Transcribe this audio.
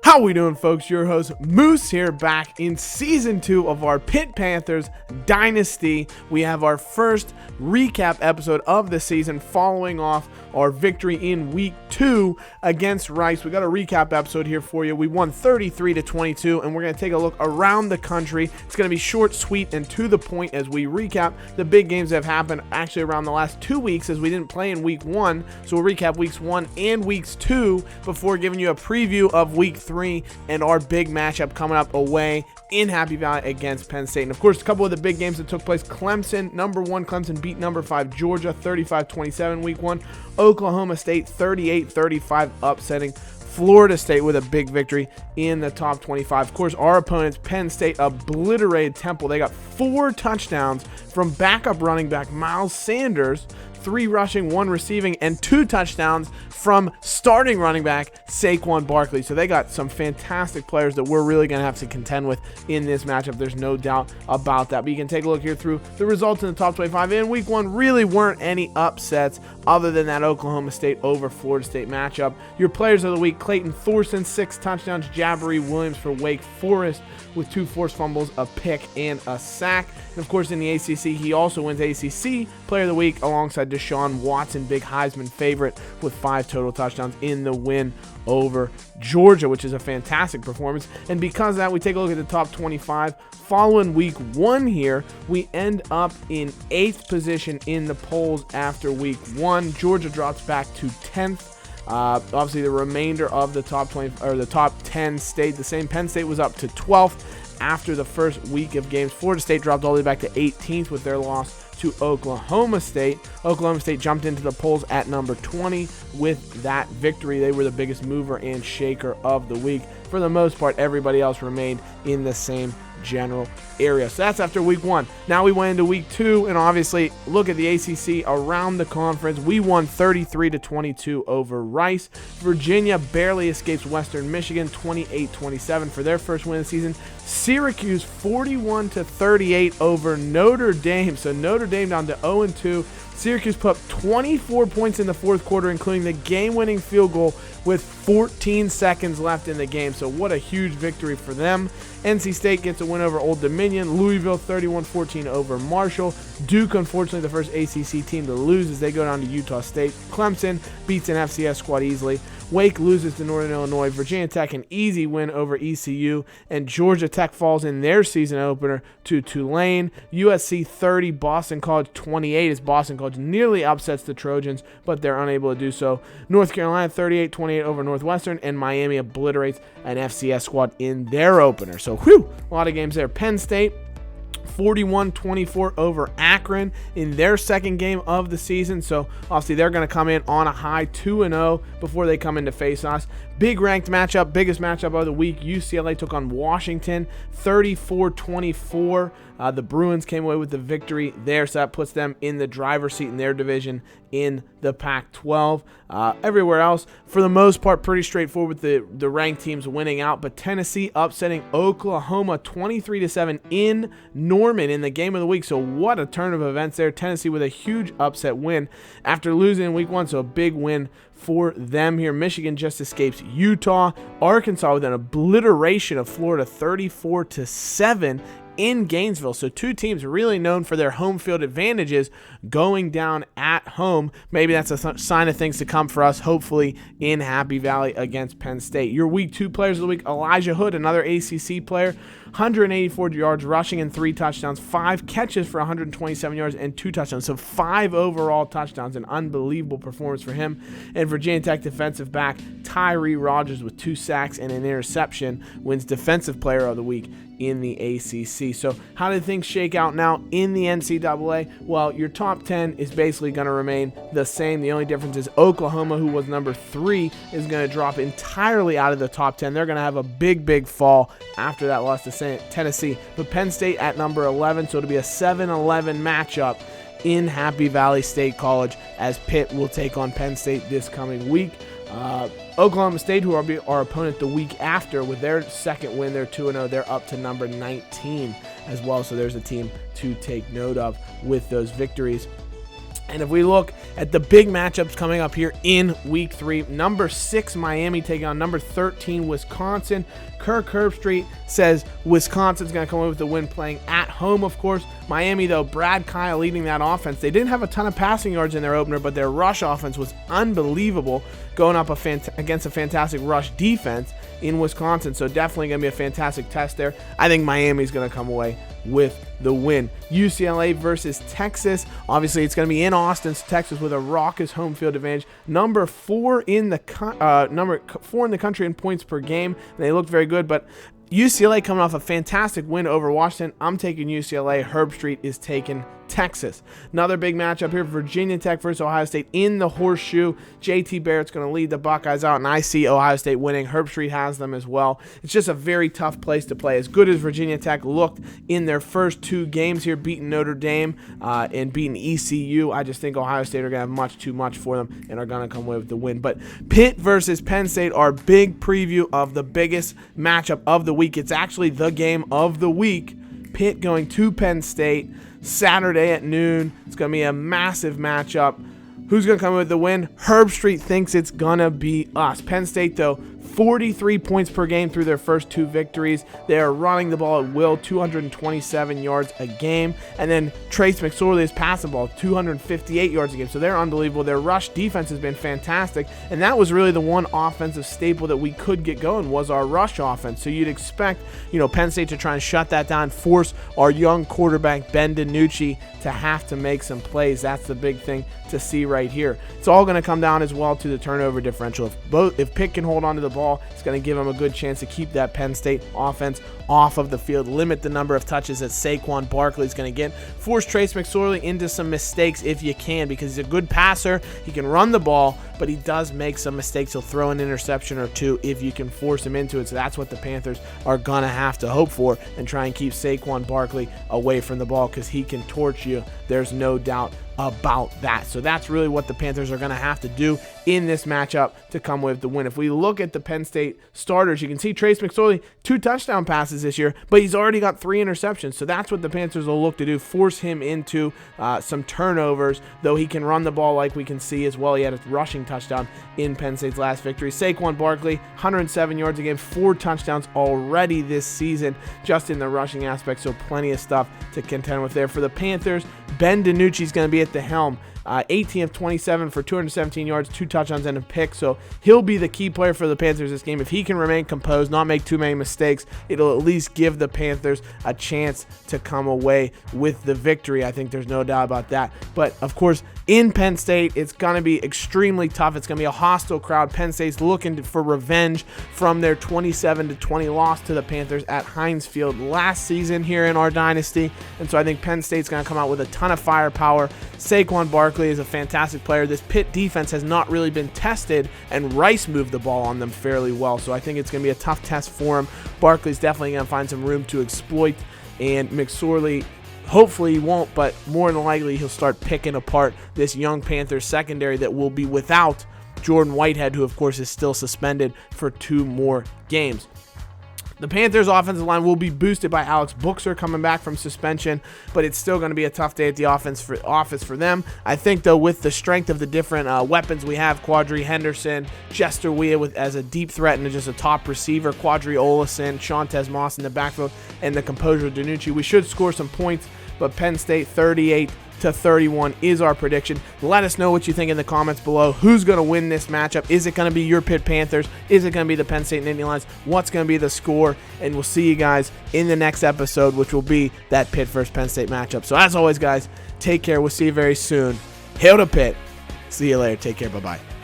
How we doing, folks? Your host Moose here, back in season 2 of our Pitt Panthers Dynasty. We have our first recap episode of the season following off our victory in week 2 against Rice. We got a recap episode here for you. We won 33-22, and we're going to take a look around the country. It's going to be short, sweet, and to the point as we recap the big games that have happened actually around the last 2 weeks, as we didn't play in week 1. So we'll recap weeks 1 and weeks 2 before giving you a preview of week 3 and our big matchup coming up away in Happy Valley against Penn State. And of course, a couple of the big games that took place. Clemson, number 1 Clemson beat number 5 Georgia 35-27 week 1. Oklahoma State 38-35 upsetting Florida State with a big victory in the top 25. Of course, our opponents, Penn State, obliterated Temple. They got 4 touchdowns from backup running back Miles Sanders, 3 rushing, 1 receiving, and 2 touchdowns from starting running back Saquon Barkley. So they got some fantastic players that we're really going to have to contend with in this matchup. There's no doubt about that. But you can take a look here through the results in the top 25. In week 1, really weren't any upsets other than that Oklahoma State over Florida State matchup. Your players of the week: Clayton Thorson, 6 touchdowns. Jabari Williams for Wake Forest with 2 forced fumbles, a pick, and a sack. And of course, in the ACC, he also wins ACC Player of the Week alongside Deshaun Watson, big Heisman favorite, with 5 total touchdowns in the win over Georgia, which is a fantastic performance. And because of that, we take a look at the top 25. Following week 1 here, we end up in 8th position in the polls after week 1. Georgia drops back to 10th. Obviously, the remainder of the top 20 or the top 10 stayed the same. Penn State was up to 12th after the first week of games. Florida State dropped all the way back to 18th with their loss to Oklahoma State. Oklahoma State jumped into the polls at number 20 with that victory. They were the biggest mover and shaker of the week. For the most part, everybody else remained in the same general area. So that's after week 1. Now we went into week 2, and obviously look at the ACC around the conference. We won 33-22 over Rice. Virginia barely escapes Western Michigan 28-27 for their first win of the season. Syracuse 41-38 over Notre Dame. So Notre Dame down to 0-2. Syracuse put up 24 points in the fourth quarter, including the game-winning field goal with 14 seconds left in the game. So what a huge victory for them. NC State gets a win over Old Dominion. Louisville 31-14 over Marshall. Duke, unfortunately, the first ACC team to lose as they go down to Utah State. Clemson beats an FCS squad easily. Wake loses to Northern Illinois. Virginia Tech an easy win over ECU. And Georgia Tech falls in their season opener to Tulane. USC 30, Boston College 28 as Boston College nearly upsets the Trojans, but they're unable to do so. North Carolina 38-28 over Northwestern, and Miami obliterates an FCS squad in their opener. So, a lot of games there. Penn State 41-24 over Akron in their second game of the season. So obviously they're going to come in on a high 2-0 before they come in to face us. Big ranked matchup, biggest matchup of the week. UCLA took on Washington 34-24. The Bruins came away with the victory there, so that puts them in the driver's seat in their division in the Pac-12. Everywhere else, for the most part, pretty straightforward with the ranked teams winning out. But Tennessee upsetting Oklahoma 23-7 in Norman in the game of the week. So what a turn of events there. Tennessee with a huge upset win after losing in week 1. So a big win for them here. Michigan just escapes Utah. Arkansas with an obliteration of Florida 34-7 in Gainesville. So 2 teams really known for their home field advantages going down at home. Maybe that's a sign of things to come for us, hopefully, in Happy Valley against Penn State. Your week 2 players of the week: Elijah Hood, another ACC player, 184 yards rushing and 3 touchdowns, 5 catches for 127 yards and 2 touchdowns. So 5 overall touchdowns, an unbelievable performance for him. And Virginia Tech defensive back Tyree Rogers with 2 sacks and an interception wins Defensive Player of the Week in the ACC. So how did things shake out now in the NCAA? Well, your top 10 is basically going to remain the same. The only difference is Oklahoma, who was number 3, is going to drop entirely out of the top 10. They're going to have a big fall after that loss to Tennessee. But Penn State at number 11, so it'll be a 7-11 matchup in Happy Valley State College as Pitt will take on Penn State this coming week. Oklahoma State, who are our opponent the week after, with their second win, they're 2-0. They're up to number 19 as well. So there's a team to take note of with those victories. And if we look at the big matchups coming up here in week 3, number 6 Miami taking on number 13 Wisconsin. Kirk Herbstreit says Wisconsin's going to come away with the win playing at home, of course. Miami, though, Brad Kyle leading that offense. They didn't have a ton of passing yards in their opener, but their rush offense was unbelievable, going up against a fantastic rush defense in Wisconsin. So definitely going to be a fantastic test there. I think Miami's going to come away with the win. UCLA versus Texas. Obviously, it's going to be in Austin, Texas, with a raucous home field advantage. Number 4 in the country in points per game. And they looked very good, but UCLA coming off a fantastic win over Washington. I'm taking UCLA. Herbstreit is taking Texas. Another big matchup here, Virginia Tech versus Ohio State in the Horseshoe. JT Barrett's going to lead the Buckeyes out, and I see Ohio State winning. Herbstreit has them as well. It's just a very tough place to play. As good as Virginia Tech looked in their first 2 games here, beating Notre Dame and beating ECU, I just think Ohio State are going to have much too much for them and are going to come away with the win. But Pitt versus Penn State, our big preview of the biggest matchup of the week. It's actually the game of the week. Pitt going to Penn State Saturday at noon. It's going to be a massive matchup. Who's going to come with the win? Herbstreit thinks it's going to be us. Penn State, though, 43 points per game through their first 2 victories. They are running the ball at will, 227 yards a game. And then Trace McSorley is passing the ball, 258 yards a game. So they're unbelievable. Their rush defense has been fantastic. And that was really the one offensive staple that we could get going, was our rush offense. So you'd expect, Penn State to try and shut that down, force our young quarterback, Ben DiNucci, to have to make some plays. That's the big thing to see right here. It's all going to come down as well to the turnover differential. If Pitt can hold on to the ball, it's going to give them a good chance to keep that Penn State offense off of the field, limit the number of touches that Saquon Barkley is going to get, force Trace McSorley into some mistakes if you can, because he's a good passer. He can run the ball, but he does make some mistakes. He'll throw an interception or 2 if you can force him into it. So that's what the Panthers are going to have to hope for, and try and keep Saquon Barkley away from the ball, because he can torch you. There's no doubt about that. So that's really what the Panthers are going to have to do in this matchup to come with the win. If we look at the Penn State starters, you can see Trace McSorley, 2 touchdown passes this year, but he's already got 3 interceptions. So that's what the Panthers will look to do, force him into some turnovers, though he can run the ball like we can see as well. He had a rushing touchdown in Penn State's last victory. Saquon Barkley, 107 yards a game, 4 touchdowns already this season, just in the rushing aspect. So plenty of stuff to contend with there. For the Panthers, Ben DiNucci is going to be at the helm. 18 of 27 for 217 yards, 2 touchdowns, and a pick. So he'll be the key player for the Panthers this game. If he can remain composed, not make too many mistakes, it'll at least give the Panthers a chance to come away with the victory. I think there's no doubt about that. But, of course, in Penn State, it's going to be extremely tough. It's going to be a hostile crowd. Penn State's looking for revenge from their 27-20 loss to the Panthers at Heinz Field last season here in our dynasty. And so I think Penn State's going to come out with a ton of firepower. Saquon Barkley is a fantastic player. This Pitt defense has not really been tested, and Rice moved the ball on them fairly well. So I think it's going to be a tough test for him. Barkley's definitely going to find some room to exploit, and McSorley, hopefully he won't, but more than likely he'll start picking apart this young Panthers secondary that will be without Jordan Whitehead, who of course is still suspended for 2 more games. The Panthers' offensive line will be boosted by Alex Buchser coming back from suspension, but it's still going to be a tough day at the office for them. I think, though, with the strength of the different weapons we have, Quadri Henderson, Chester Weah as a deep threat and just a top receiver, Quadri Olesen, Shantez Moss in the backfield, and the composure of DiNucci, we should score some points, but Penn State 38-31 is our prediction. Let us know what you think in the comments below. Who's going to win this matchup? Is it going to be your Pitt Panthers? Is it going to be the Penn State Nittany Lions? What's going to be the score? And we'll see you guys in the next episode, which will be that Pitt versus Penn State matchup. So as always, guys, take care. We'll see you very soon. Hail to Pitt. See you later. Take care. Bye-bye.